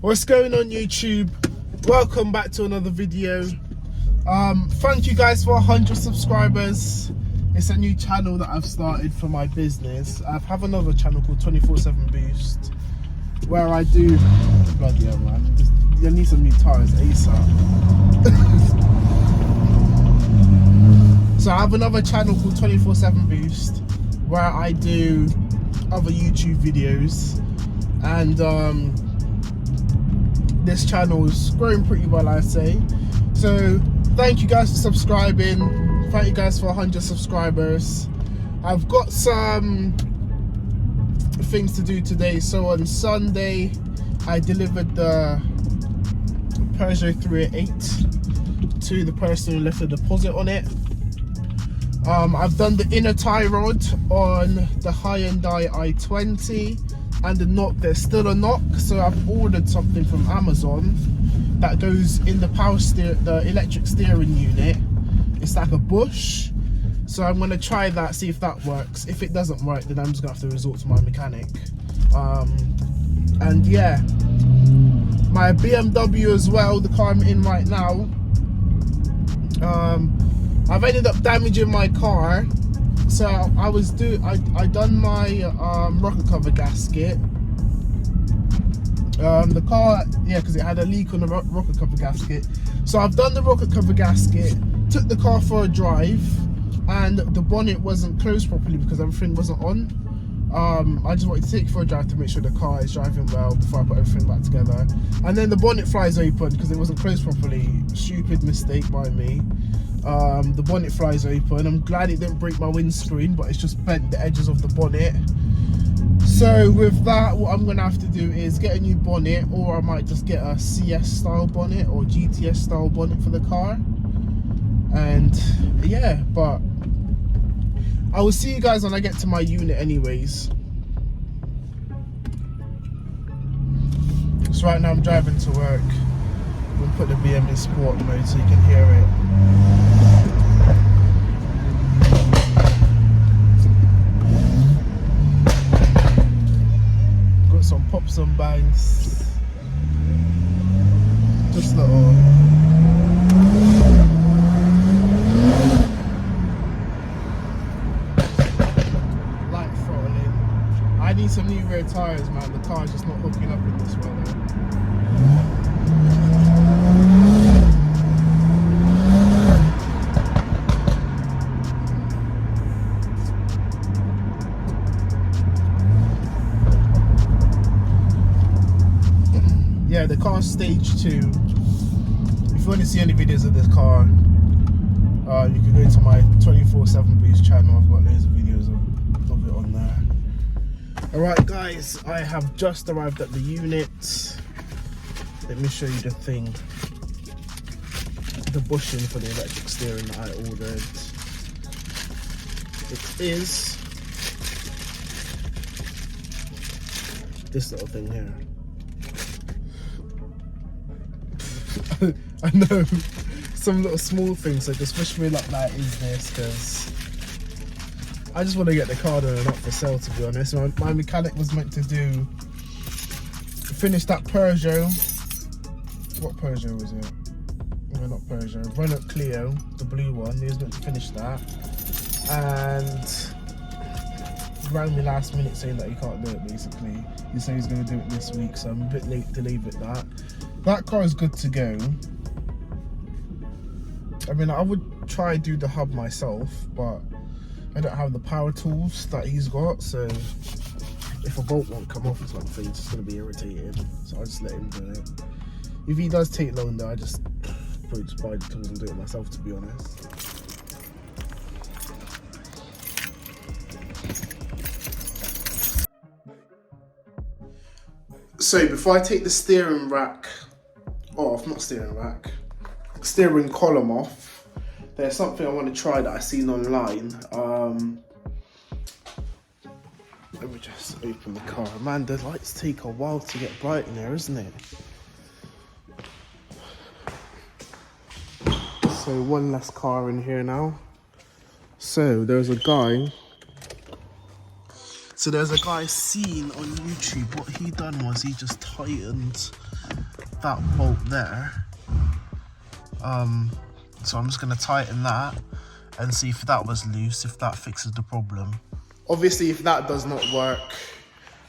What's going on YouTube? Welcome back to another video. Thank you guys for 100 subscribers. It's a new channel that I've started for my business. I have another channel called 24/7 Boost where I do bloody hell man, you need some new tires ASAP. So I have another channel called 24/7 Boost where I do other YouTube videos, and this channel is growing pretty well, I'd say. So thank you guys for subscribing. Thank you guys for 100 subscribers. I've got some things to do today. So on Sunday I delivered the Peugeot 308 to the person who left a deposit on it. I've done the inner tie rod on the Hyundai I20 and the knock. There's still a knock, so I've ordered something from Amazon that goes in the the electric steering unit. It's like a bush, so I'm going to try that, see if that works. If it doesn't work, then I'm just going to have to resort to my mechanic. And yeah, my BMW as well, the car I'm in right now, I've ended up damaging my car. So I done my rocker cover gasket. The car, yeah, because it had a leak on the rocker cover gasket. So I've done the rocker cover gasket, took the car for a drive, and the bonnet wasn't closed properly because everything wasn't on. I just wanted to take it for a drive to make sure the car is driving well before I put everything back together. And then the bonnet flies open because it wasn't closed properly. Stupid mistake by me. The bonnet flies open. I'm glad it didn't break my windscreen, but it's just bent the edges of the bonnet. So with that, what I'm gonna have to do is get a new bonnet, or I might just get a CS style bonnet or GTS style bonnet for the car. And yeah, but I will see you guys when I get to my unit anyways. So right now I'm driving to work. I'm gonna put the BM in sport mode so you can hear it. Got some pops and bangs. Just little. Light throttling. I need some new rear tyres, man. The car's just not hooking up in this weather. Yeah, the car's stage 2. If you want to see any videos of this car, you can go to my 24/7 Boost channel. I've got loads of videos of it on there. Alright guys, I have just arrived at the unit. Let me show you the thing. The bushing for the electric steering that I ordered. It is this little thing here. I know, some little small things, so just wish me luck that is this, because I just want to get the car done and not for sale, to be honest. My mechanic was meant to finish that Peugeot. What Peugeot was it? No, not Peugeot. Renault Clio, the blue one. He was meant to finish that, and he rang me last minute saying that he can't do it. Basically, he said he's going to do it this week, so I'm a bit late to leave it that. That car is good to go. I mean, I would try do the hub myself, but I don't have the power tools that he's got, so if a bolt won't come off or something, it's just going to be irritating. So I'll just let him do it. If he does take longer, I just probably just buy the tools and do it myself, to be honest. So before I take the steering rack off, steering column off, there's something I want to try that I seen online. Let me just open the car. Man, the lights take a while to get bright in there, isn't it? So one less car in here now. So there's a guy So there's a guy seen on YouTube, what he done was he just tightened that bolt there. So I'm just going to tighten that and see if that was loose, if that fixes the problem. Obviously, if that does not work,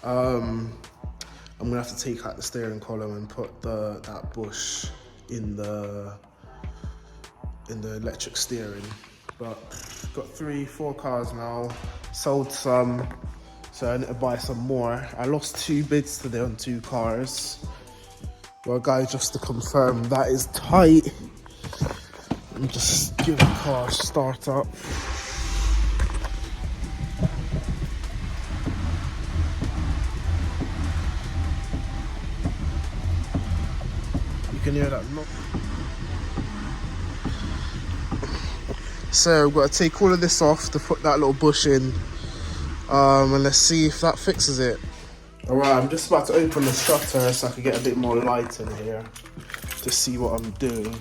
I'm going to have to take out the steering column and put that bush in the electric steering. But got 3-4 cars now, sold some, so I need to buy some more. I lost 2 bids today on 2 cars. Well guys, just to confirm, that is tight. Let me just give the car a start up. You can hear that knock. So we've got to take all of this off to put that little bush in, and let's see if that fixes it. Alright, I'm just about to open the shutter so I can get a bit more light in here to see what I'm doing.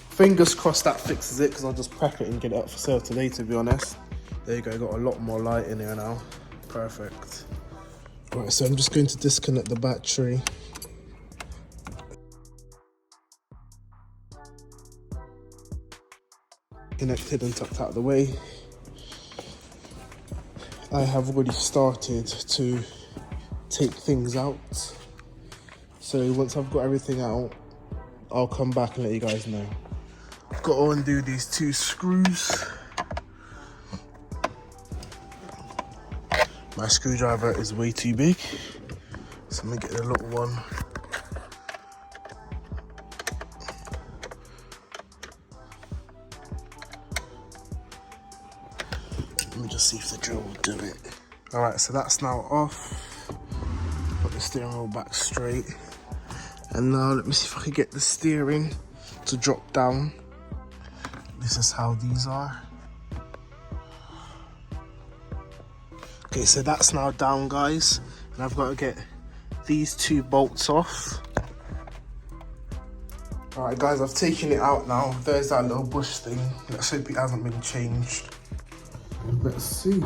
Fingers crossed that fixes it, because I'll just prep it and get it up for sale today, to be honest. There you go, got a lot more light in here now. Perfect. Right, so I'm just going to disconnect the battery. Connected and tucked out of the way. I have already started to take things out. So once I've got everything out, I'll come back and let you guys know. Got to undo these 2 screws. My screwdriver is way too big, so I'm gonna get the little one. Let me just see if the drill will do it. Alright, so that's now off. Put the steering wheel back straight. And now let me see if I can get the steering to drop down. This is how these are. Okay, so that's now down, guys. And I've got to get these 2 bolts off. Alright guys, I've taken it out now. There's that little bush thing. Let's hope it hasn't been changed. Let's see.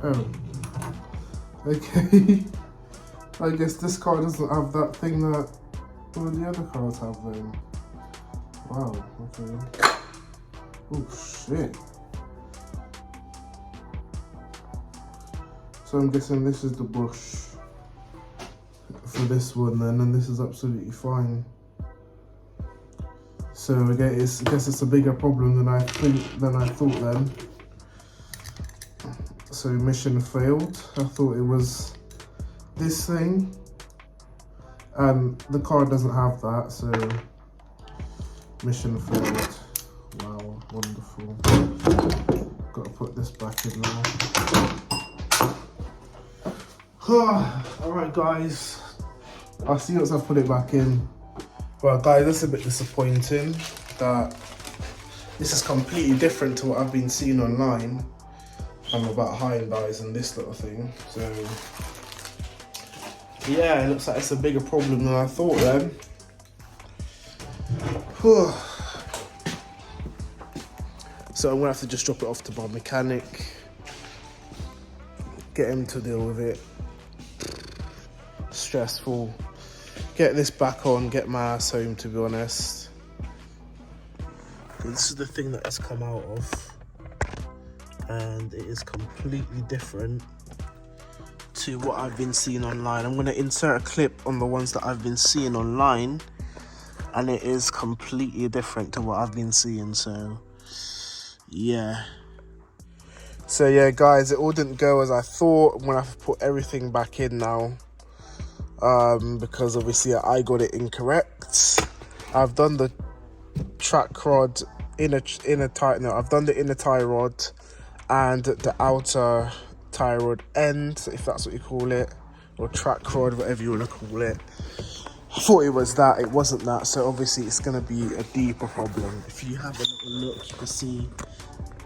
Oh. Okay. I guess this car doesn't have that thing that all the other cars have then. Wow, okay. Oh shit. So I'm guessing this is the bush for this one then, and this is absolutely fine. So again, I guess it's a bigger problem than I thought then. So mission failed. I thought it was this thing, and the car doesn't have that, so mission failed. Wow, wonderful. Got to put this back in now. Alright guys, I'll see once I've put it back in. Well guys, that's a bit disappointing that this is completely different to what I've been seeing online. About Hyundai's and this little thing. So yeah, it looks like it's a bigger problem than I thought then. So I'm gonna have to just drop it off to my mechanic, get him to deal with it. Stressful. Get this back on, get my ass home, to be honest. This is the thing that it's come out of, and it is completely different to what I've been seeing online. I'm going to insert a clip on the ones that I've been seeing online, and it is completely different to what I've been seeing. So yeah, guys, it all didn't go as I thought. I'm going to have to put everything back in now, because obviously I got it incorrect. I've done the track rod I've done the inner tie rod and the outer tie rod end, if that's what you call it, or track rod, whatever you want to call it. I thought it was that, it wasn't that, so obviously it's going to be a deeper problem. If you have a little look, you can see,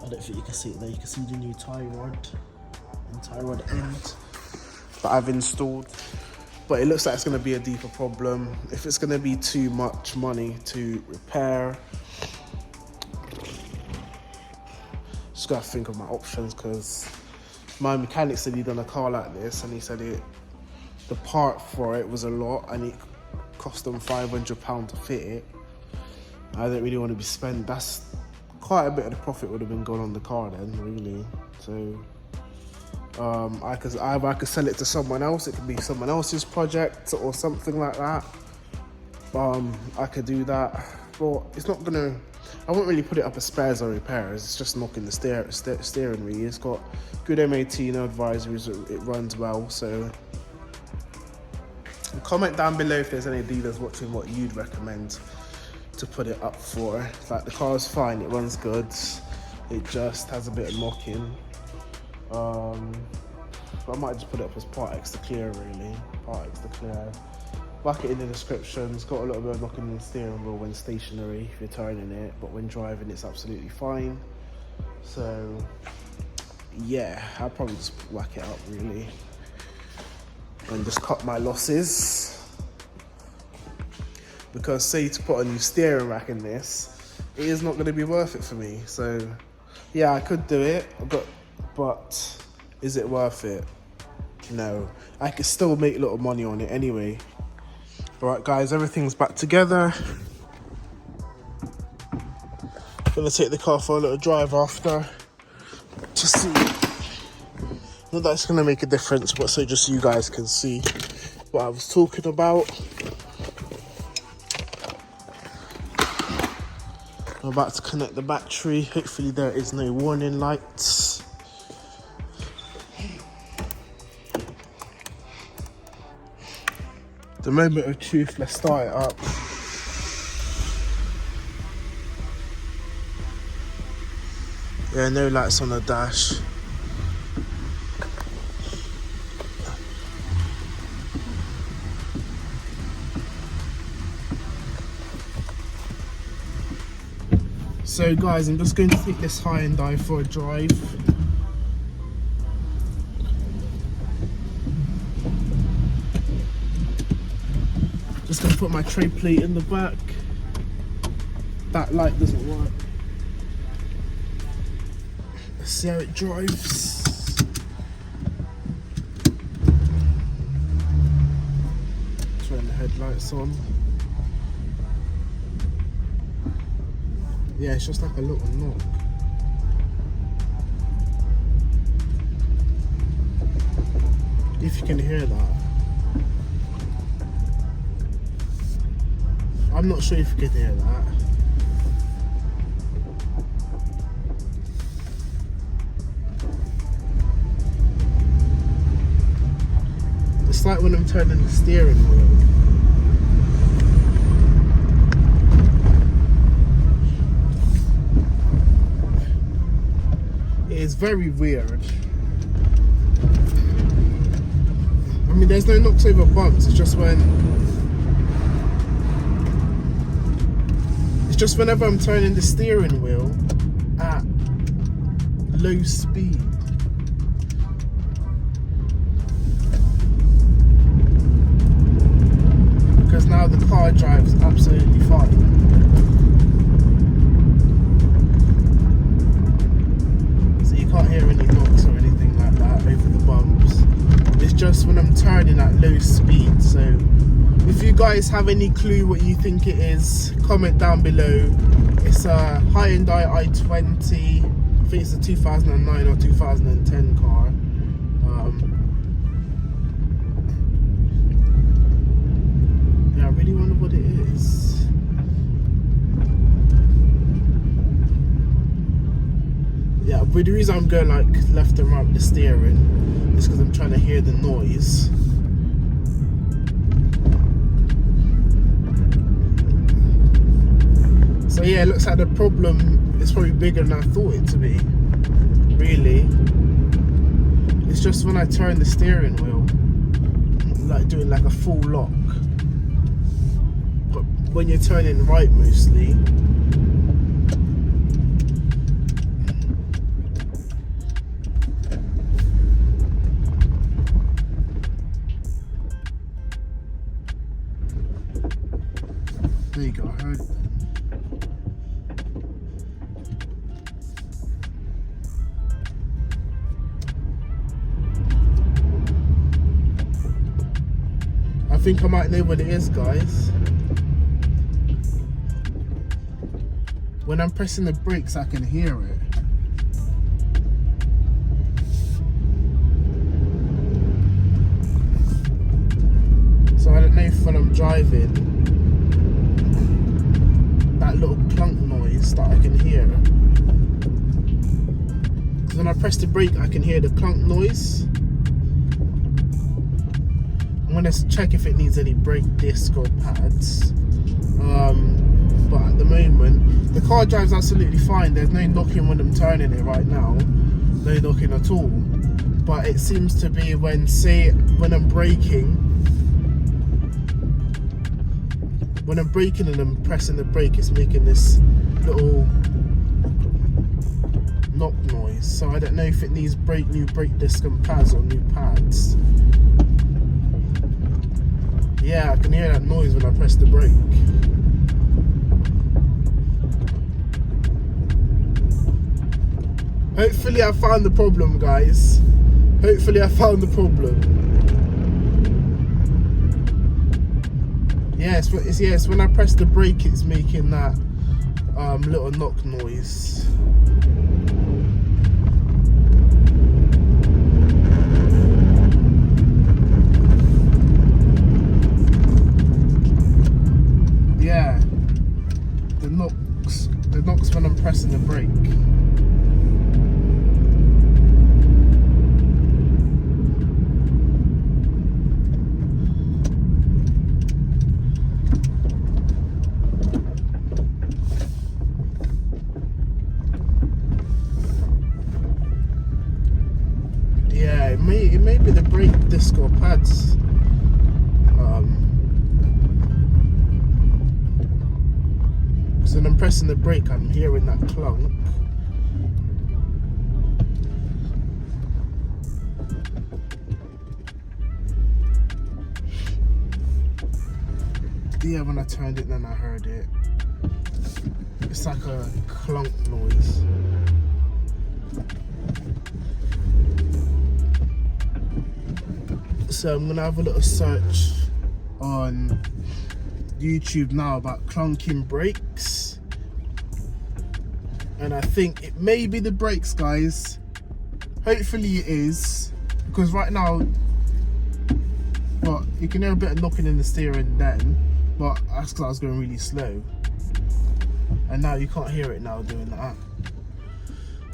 I don't think you can see it there, you can see the new tie rod and tie rod end that I've installed. but it looks like it's going to be a deeper problem. If it's going to be too much money to repair, just got to think of my options, because my mechanic said he'd done a car like this, and he said the part for it was a lot, and it cost them £500 to fit it. I don't really want to be spent. That's quite a bit of the profit would have been gone on the car then, really. So I could sell it to someone else. It could be someone else's project or something like that. I could do that, but it's not gonna. I won't really put it up as spares or repairs. It's just knocking the steering wheel. It's got good MAT, no advisories. It runs well. So comment down below if there's any dealers watching what you'd recommend to put it up for. Like, the car's fine, it runs good, it just has a bit of knocking. But I might just put it up as Part X to clear, really. Part X to clear. Whack it in the description. It's got a little bit of knocking in the steering wheel when stationary, if you're turning it, but when driving it's absolutely fine. So yeah, I'll probably just whack it up, really, and just cut my losses. Because say to put a new steering rack in this, it is not going to be worth it for me. So yeah, I could do it, but is it worth it? No. I could still make a lot of money on it anyway. Alright guys, everything's back together. Gonna take the car for a little drive after to see. Not that it's gonna make a difference, but so just you guys can see what I was talking about. I'm about to connect the battery. Hopefully there is no warning lights. The moment of truth, let's start it up. Yeah, no lights on the dash. So guys, I'm just going to take this Hyundai for a drive. Just going to put my tray plate in the back. That light doesn't work. Let's see how it drives. Turn the headlights on. Yeah, it's just like a little knock. If you can hear that. I'm not sure if you can hear that. It's like when I'm turning the steering wheel. It's very weird. I mean, there's no knocks over bumps. It's just whenever I'm turning the steering wheel at low speed. Because now the car drives absolutely fine. Can't hear any knocks or anything like that over the bumps. It's just when I'm turning at low speed. So if you guys have any clue what you think it is, comment down below. It's a Hyundai I20. I think it's a 2009 or 2010 car. Yeah, I really wonder what it is. Yeah, but the reason I'm going like left and right with the steering is because I'm trying to hear the noise. So yeah, it looks like the problem is probably bigger than I thought it to be. Really. It's just when I turn the steering wheel, like doing like a full lock. But when you're turning right mostly, There you go, I heard it. I think I might know what it is, guys. When I'm pressing the brakes, I can hear it. So I don't know if when I'm driving, that little clunk noise that I can hear. Because when I press the brake, I can hear the clunk noise. I'm gonna check if it needs any brake disc or pads. But at the moment, the car drives absolutely fine. There's no knocking when I'm turning it right now. No knocking at all. But it seems to be when I'm braking, and I'm pressing the brake, it's making this little knock noise. So I don't know if it needs new brake disc and pads or new pads. Yeah, I can hear that noise when I press the brake. Hopefully I found the problem, guys. Hopefully I found the problem. Yes, it's when I press the brake, it's making that little knock noise. Yeah, the knocks when I'm pressing the brake. Yeah, it may be the brake disc or pads. So when I'm pressing the brake, I'm hearing that clunk. Yeah, when I turned it, then I heard it. It's like a clunk noise. So I'm gonna have a little search on YouTube now about clunking brakes, and I think it may be the brakes, guys. Hopefully it is, because right now, well, you can hear a bit of knocking in the steering then, but that's because I was going really slow, and now you can't hear it now doing that.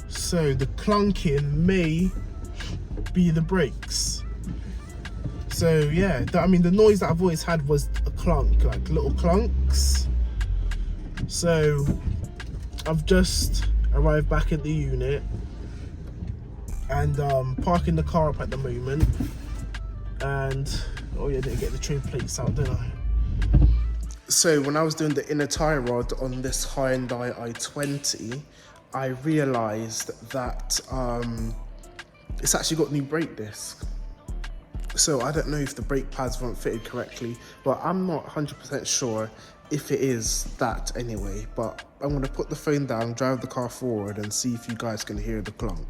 So the clunking may be the brakes. So yeah, I mean, the noise that I've always had was a clunk, like little clunks. So I've just arrived back at the unit and parking the car up at the moment. And oh yeah, I didn't get the trim plates out, did I? So when I was doing the inner tie rod on this Hyundai I20, I realised that it's actually got new brake disc. So I don't know if the brake pads weren't fitted correctly, but I'm not 100% sure if it is that anyway. But I'm going to put the phone down, drive the car forward and see if you guys can hear the clunk.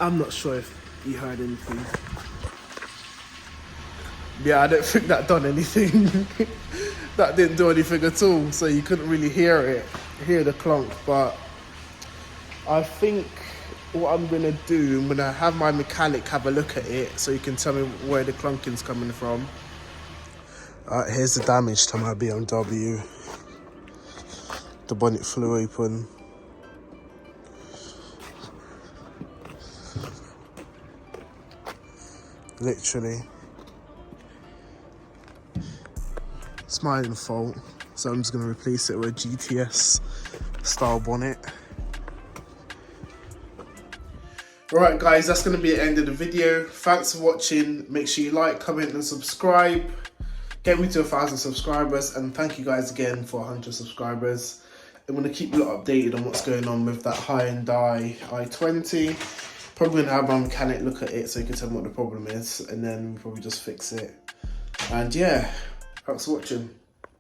I'm not sure if you heard anything. Yeah, I don't think that done anything. That didn't do anything at all, so you couldn't really hear the clunk. But I think what I'm gonna do, I'm gonna have my mechanic have a look at it so you can tell me where the clunking's coming from. Here's the damage to my BMW. The bonnet flew open. Literally. It's my own fault. So I'm just gonna replace it with a GTS style bonnet. Alright guys, that's going to be the end of the video. Thanks for watching. Make sure you like, comment and subscribe. Get me to 1,000 subscribers, and thank you guys again for 100 subscribers. I'm going to keep you updated on what's going on with that Hyundai I20. Probably going to have my mechanic look at it so he can tell me what the problem is, and then we'll probably just fix it. And yeah, thanks for watching.